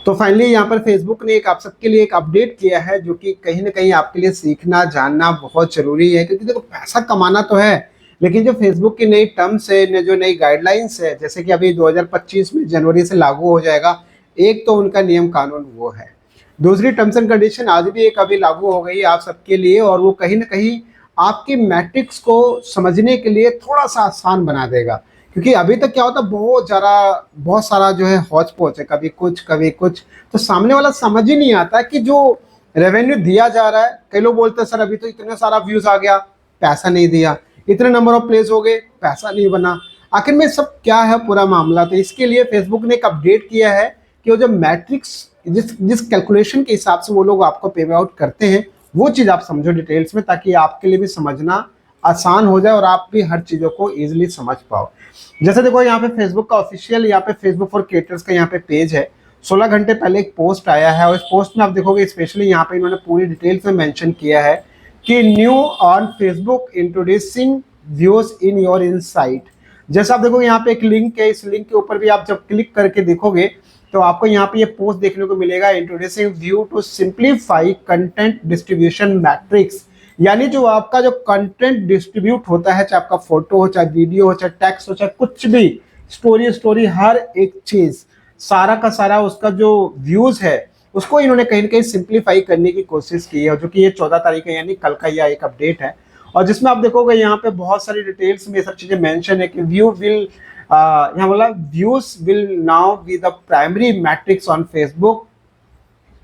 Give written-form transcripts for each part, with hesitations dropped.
तो फाइनली यहाँ पर फेसबुक ने एक आप सबके लिए एक अपडेट किया है, जो कि कहीं ना कहीं आपके लिए सीखना जानना बहुत जरूरी है। क्योंकि देखो, पैसा कमाना तो है, लेकिन जो फेसबुक की नई टर्म्स है, जो नई गाइडलाइंस है, जैसे कि अभी 2025 में जनवरी से लागू हो जाएगा। एक तो उनका नियम कानून वो है, दूसरी टर्म्स एंड कंडीशन आज भी एक अभी लागू हो गई है आप सबके लिए, और वो कहीं ना कहीं आपकी मैट्रिक्स को समझने के लिए थोड़ा सा आसान बना देगा। क्योंकि अभी तक क्या होता है, बहुत सारा जो है हौच पौच है, कभी कुछ कभी कुछ, तो सामने वाला समझ ही नहीं आता कि जो रेवेन्यू दिया जा रहा है, कई लोग बोलते हैं सर अभी तो इतने सारा व्यूज आ गया, पैसा नहीं दिया, इतने नंबर ऑफ प्लेस हो गए, पैसा नहीं बना। आखिर में सब क्या है पूरा मामला? तो इसके लिए फेसबुक ने एक अपडेट किया है कि वो जो मैट्रिक्स, जिस जिस कैलकुलेशन के हिसाब से वो लोग आपको पे आउट करते हैं, वो चीज़ आप समझो डिटेल्स में, ताकि आपके लिए भी समझना आसान हो जाए और आप भी हर चीज़ों को ईजिली समझ पाओ। जैसे देखो, यहाँ पे फेसबुक का ऑफिशियल, यहाँ पे फेसबुक फॉर क्रिएटर्स का यहाँ पे पेज है। 16 घंटे पहले एक पोस्ट आया है, और इस पोस्ट में आप देखोगे स्पेशली यहाँ पे इन्होंने पूरी डिटेल्स में मेंशन किया है कि new on Facebook introducing views in your insight. जैसा आप देखोगे यहाँ पे एक लिंक है, इस लिंक के ऊपर भी आप जब क्लिक करके देखोगे तो आपको यहाँ पे ये पोस्ट देखने को मिलेगा, introducing view to simplify content distribution metrics. यानी जो आपका जो कंटेंट डिस्ट्रीब्यूट होता है, चाहे आपका फोटो हो, चाहे वीडियो हो, चाहे टेक्स्ट हो, चाहे कुछ भी, स्टोरी हर एक चीज, सारा का सारा उसका जो व्यूज है, उसको इन्होंने कहीं ना कहीं सिंप्लीफाई करने की कोशिश की है, जो कि ये 14 तारीख है, यानी कल का यह एक अपडेट है। और जिसमें आप देखोगे यहाँ पे बहुत सारी डिटेल्स में ये सब चीजें मेंशन है कि व्यू विल, यहाँ बोला views will now be the primary matrix on Facebook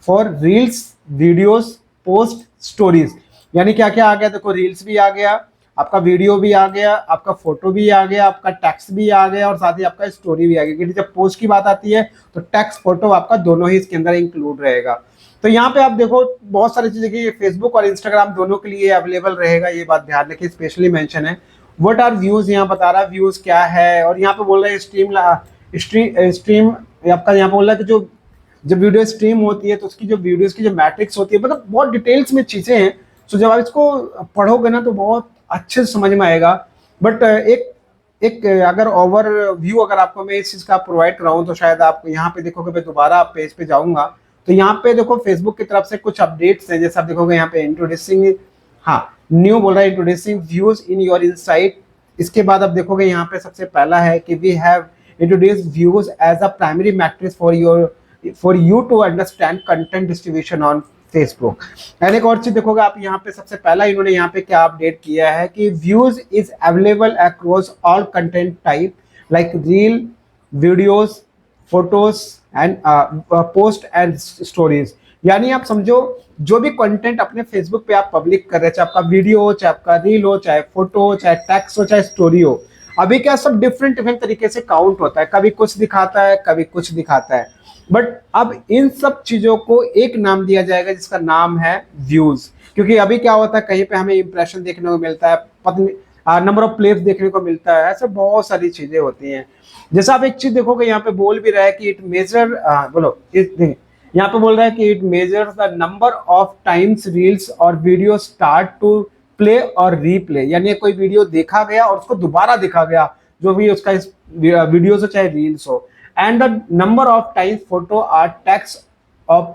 for reels, videos, post, stories. यानी क्या क्या आ गया? देखो, रील्स भी आ गया, आपका वीडियो भी आ गया, आपका फोटो भी आ गया, आपका टेक्स्ट भी आ गया, और साथ ही आपका स्टोरी भी आ गया। क्योंकि जब पोस्ट की बात आती है तो टेक्स्ट, फोटो आपका दोनों ही इसके अंदर इंक्लूड रहेगा। तो यहाँ पे आप देखो बहुत सारी चीजें कि फेसबुक और इंस्टाग्राम दोनों के लिए अवेलेबल रहेगा, ये बात ध्यान रखिए। स्पेशली मेंशन है व्हाट आर व्यूज, यहाँ बता रहा है व्यूज क्या है। और यहाँ पे बोल रहे हैं स्ट्रीम आपका, यहाँ पे बोल रहा है कि जो जब वीडियो स्ट्रीम होती है तो उसकी जो वीडियोस की जो मैट्रिक्स होती है, मतलब बहुत डिटेल्स में चीजें हैं। सो जब आप इसको पढ़ोगे ना तो बहुत अच्छे से समझ में आएगा। बट एक एक अगर ओवर व्यू अगर आपको मैं इस चीज का प्रोवाइड कराऊं, तो शायद आप यहाँ पे देखोगे, मैं दोबारा पेज पे जाऊंगा तो यहाँ पे देखो फेसबुक की तरफ से कुछ अपडेट्स हैं। जैसे आप देखोगे यहाँ पे इंट्रोड्यूसिंग, हाँ, न्यू बोल रहा है introducing views in your insight. इसके बाद आप देखोगे यहाँ पे सबसे पहला है कि we have introduce views as a primary metrics for you to understand content distribution on Facebook. And एक और चीज देखोगे आप यहाँ पे, सबसे पहला इन्होंने यहाँ पे क्या अपडेट किया है कि views is available across all content type like reel, videos, photos and post and stories. यानी आप समझो जो भी कंटेंट अपने फेसबुक पे आप पब्लिक कर रहे हैं, चाहे आपका वीडियो हो, चाहे आपका रील हो, चाहे फोटो हो, चाहे टेक्स्ट हो, चाहे स्टोरी हो, अभी क्या सब डिफरेंट डिफरेंट तरीके से काउंट होता है। कभी कुछ दिखाता है, कभी कुछ दिखाता है, बट अब इन सब चीजों को एक नाम दिया जाएगा जिसका नाम है व्यूज। क्योंकि अभी क्या होता है, कहीं पे हमें इंप्रेशन देखने को मिलता है, नंबर ऑफ प्लेस देखने को मिलता है, ऐसे बहुत सारी चीजें होती हैं। जैसा आप एक चीज देखोगे यहाँ पे बोल भी रहा है कि इट मेजर, बोलो यहाँ पे बोल रहा है कि it measures the number of times reels और वीडियो स्टार्ट टू प्ले और रीप्ले। यानी कोई वीडियो देखा गया और उसको दोबारा देखा गया, जो भी उसका वीडियोस हो चाहे रील्स हो, and the number of times photo or text of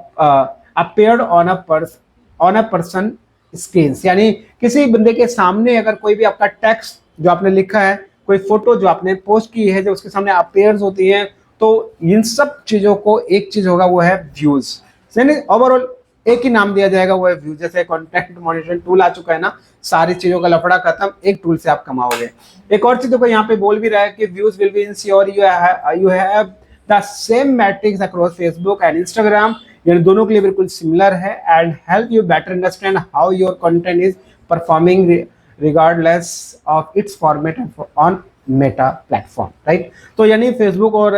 appeared on a person screens। यानी किसी बंदे के सामने अगर कोई भी आपका टेक्स्ट जो आपने लिखा है, कोई फोटो जो आपने पोस्ट की है, जो उसके सामने अपेयर्स होती है, तो इन सब चीजों को एक चीज होगा, वो है व्यूज। यानी ओवरऑल एक ही नाम दिया जाएगा, वो है व्यूज। जैसे कंटेंट मॉनिटरिंग टूल आ चुका है ना, सारी चीजों का लफड़ा खत्म, एक टूल से आप कमाओगे। एक और चीज देखो यहाँ पे बोल भी रहा है कि views will be ensure you have the same matrix across Facebook and Instagram. यानी दोनों के लिए बिल्कुल सिमिलर है, and help you better understand how your content is performing regardless of its format on Meta platform, right. तो यानी Facebook और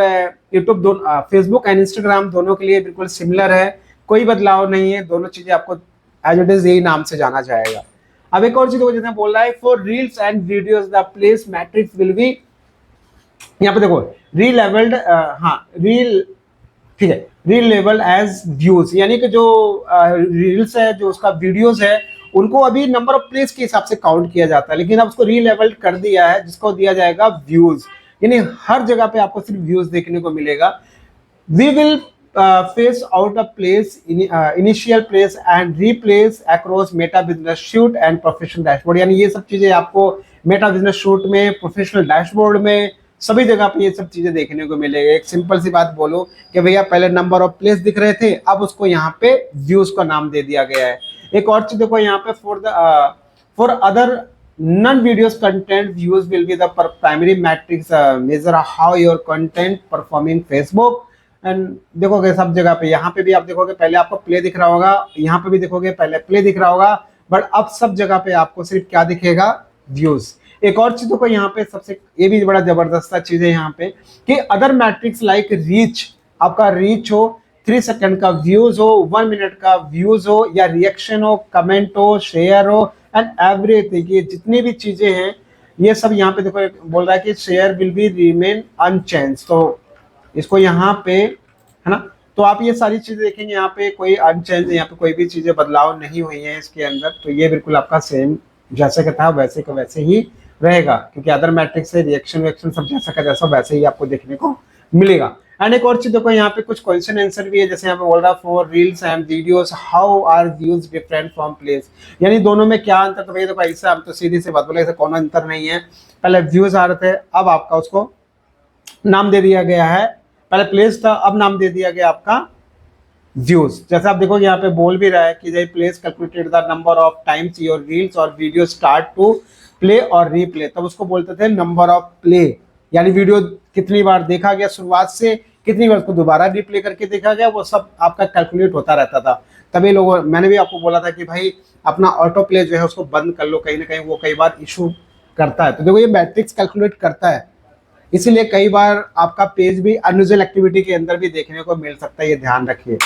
YouTube दोनों, फेसबुक एंड इंस्टाग्राम दोनों के लिए बिल्कुल सिमिलर है, कोई बदलाव नहीं है, दोनों चीजें आपको एज इट इज यही नाम से जाना जाएगा। अब एक और चीज जैसे बोल रहा है for reels and videos the place matrix will be, यहाँ पे देखो री लेवल्ड, हाँ रील, ठीक है, री लेवल एज व्यूज। यानी कि जो रील्स है, जो उसका वीडियोस है, उनको अभी नंबर ऑफ प्लेस के हिसाब से काउंट किया जाता है, लेकिन अब उसको री लेवल्ड कर दिया है, जिसको दिया जाएगा व्यूज। यानी हर जगह पे आपको सिर्फ व्यूज देखने को मिलेगा। We will phase out a place initial place and replace across meta business suite and professional dashboard। यानी ये सब चीजें आपको मेटा बिजनेस सूट में, प्रोफेशनल डैशबोर्ड में, सभी जगह पे ये सब चीजें देखने को मिलेगी। एक सिंपल सी बात बोलो कि भैया पहले नंबर ऑफ प्लेस दिख रहे थे, अब उसको यहाँ पे व्यूज का नाम दे दिया गया है। एक और चीज देखो यहाँ पे for other non videos content views will be the primary metrics measure how your content performing Facebook। And देखोगे सब जगह पे, यहाँ पे भी आप देखोगे पहले आपको प्ले दिख रहा होगा, यहाँ पे भी देखोगे पहले प्ले दिख रहा होगा, बट अब सब जगह पे आपको सिर्फ क्या दिखेगा, व्यूज। एक और चीज देखो यहाँ पे सबसे, ये भी बड़ा जबरदस्त चीज है यहाँ पे कि अदर मैट्रिक्स लाइक रीच, आपका रीच हो, 3 सेकंड का व्यूज हो, 1 मिनट का व्यूज हो, या रिएक्शन हो, कमेंट हो, शेयर हो, एंड एवरीथिंग, ये जितनी भी चीजें हैं ये सब यहाँ पे देखो बोल रहा है कि share will be remain unchanged. तो इसको यहाँ पे है ना, तो आप ये सारी चीजें देखेंगे यहाँ पे कोई अनचेंज, यहाँ पे कोई भी चीजें बदलाव नहीं हुई है इसके अंदर। तो ये बिल्कुल आपका सेम जैसे का था वैसे का वैसे ही रहेगा, क्योंकि अदर मैट्रिक्स से रिएक्शन सब जैसा का जैसा वैसे ही आपको देखने को मिलेगा। एंड एक और चीज देखो यहाँ पे कुछ क्वेश्चन आंसर भी है, जैसे यहाँ पे बोल रहा है for reels and videos how are views different from plays, यानी दोनों में क्या अंतर। तो भैया देखो ऐसा हम तो सीधी सी बात बोले, ऐसा कौन अंतर नहीं है। पहले व्यूज आ रहे थे, अब आपका उसको नाम दे दिया गया है, पहले प्लेस था अब नाम दे दिया गया आपका व्यूज। जैसे आप देखोगे यहाँ पे बोल भी रहा है कि जब place calculated the number of times your reels और वीडियो स्टार्ट टू प्ले और रीप्ले, तब उसको बोलते थे नंबर ऑफ प्ले, यानी वीडियो कितनी बार देखा गया शुरुआत से, कितनी बार उसको दोबारा रिप्ले करके देखा गया, वो सब आपका कैलकुलेट होता रहता था। तभी लोगों, मैंने भी आपको बोला था कि भाई अपना ऑटो प्ले जो है उसको बंद कर लो, कहीं ना कहीं वो कई बार इशू करता है। तो देखो ये मैट्रिक्स कैलकुलेट करता है, इसीलिए कई बार आपका पेज भी अनयूजुअल एक्टिविटी के अंदर भी देखने को मिल सकता है, ये ध्यान रखिए।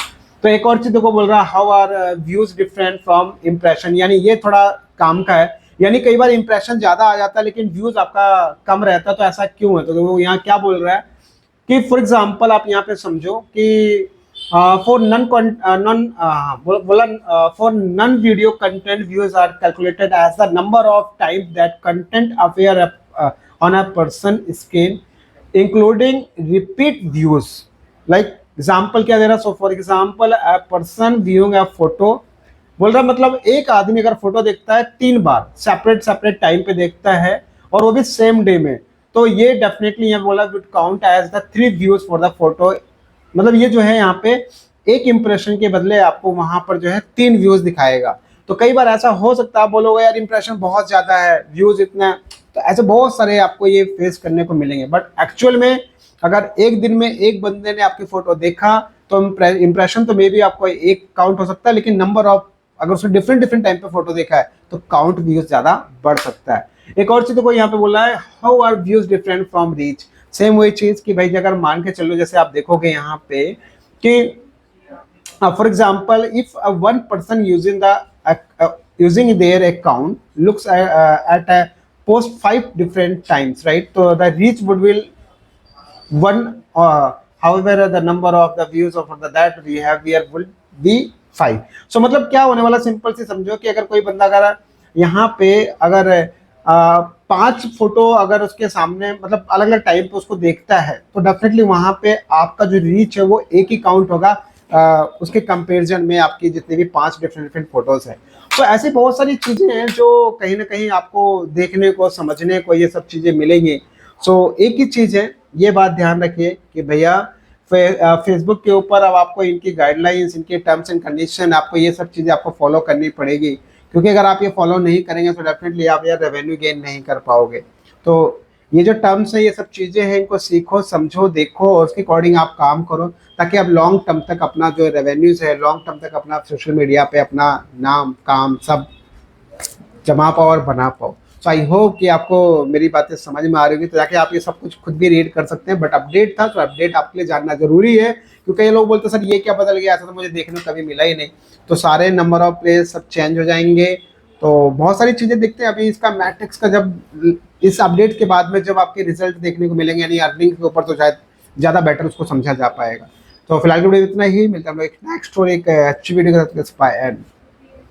तो एक और चीज को बोल रहा है how are views different from impression, यानी ये थोड़ा काम का है, यानी कई बार इंप्रेशन ज्यादा आ जाता है लेकिन व्यूज आपका कम रहता है, तो ऐसा क्यों है। तो वो यहाँ क्या बोल रहा है कि फॉर एग्जाम्पल आप यहाँ पे समझो कि for for non video content views are calculated as the number of time that content appear on a person screen including repeat views। like example क्या दे रहा है, so for example a person viewing a photo, बोल रहा मतलब एक आदमी अगर photo देखता है 3 बार सेपरेट टाइम पे देखता है और वो भी सेम डे में, तो ये डेफिनेटली यहाँ बोला would count as the 3 views for the photo। मतलब ये जो है यहाँ पे एक इंप्रेशन के बदले आपको वहां पर जो है 3 व्यूज दिखाएगा। तो कई बार ऐसा हो सकता है, आप बोलोगे यार इंप्रेशन बहुत ज्यादा है, व्यूज इतना, तो ऐसे बहुत सारे आपको ये फेस करने को मिलेंगे। बट एक्चुअल में अगर एक दिन में एक बंदे ने आपकी फोटो देखा तो इंप्रेशन तो मे भी आपको एक काउंट हो सकता है, लेकिन नंबर ऑफ अगर उसने डिफरेंट टाइम पे फोटो देखा है तो काउंट व्यूज ज्यादा बढ़ सकता है। एक और चीज को यहाँ पे बोला है how are views different from reach, same वही चीज कि भाई अगर मान के चलो, जैसे आप देखोगे यहाँ पे कि for example if one person using their account looks at a post 5 different times, right, so the reach would will 1 however the number of the views of that we have here will be 5। so मतलब क्या होने वाला, simple से समझो कि अगर कोई बंदा अगर यहाँ पे अगर 5 फोटो अगर उसके सामने मतलब अलग अलग टाइम पे उसको देखता है, तो डेफिनेटली वहां पे आपका जो रीच है वो एक ही काउंट होगा उसके कंपैरिजन में आपकी जितने भी 5 डिफरेंट फोटोज हैं। तो ऐसी बहुत सारी चीजें हैं जो कहीं ना कहीं आपको देखने को समझने को ये सब चीजें मिलेंगी। सो एक ही चीज है, ये बात ध्यान रखिए कि भैया फेसबुक के ऊपर अब आपको इनकी गाइडलाइंस, इनके टर्म्स एंड कंडीशन, आपको ये सब चीजें आपको फॉलो करनी पड़ेगी, क्योंकि अगर आप ये फॉलो नहीं करेंगे तो डेफिनेटली आप यार रेवेन्यू गेन नहीं कर पाओगे। तो ये जो टर्म्स है, ये सब चीजें हैं, इनको सीखो, समझो, देखो और उसके अकॉर्डिंग आप काम करो, ताकि आप लॉन्ग टर्म तक अपना जो रेवेन्यूज है, लॉन्ग टर्म तक अपना सोशल मीडिया पे अपना नाम काम सब जमा पाओ और बना पाओ। सो आई होप कि आपको मेरी बातें समझ में आ रही होगी, तो जाके आप ये सब कुछ खुद भी रीड कर सकते हैं। बट अपडेट था तो अपडेट आपके लिए जानना जरूरी है, क्योंकि ये लोग बोलते सर ये क्या बदल गया, ऐसा तो मुझे देखने को कभी मिला ही नहीं। तो सारे नंबर ऑफ प्लेस सब चेंज हो जाएंगे, तो बहुत सारी चीजें देखते हैं। अभी इसका मैट्रिक्स का जब इस अपडेट के बाद में जब आपके रिजल्ट देखने को मिलेंगे, यानी अर्निंग के ऊपर, तो शायद ज़्यादा बेटर उसको समझा जा पाएगा। तो फिलहाल के वीडियो इतना ही, मिलता है एक नेक्स्ट और एक अच्छी वीडियो के साथ। Bye and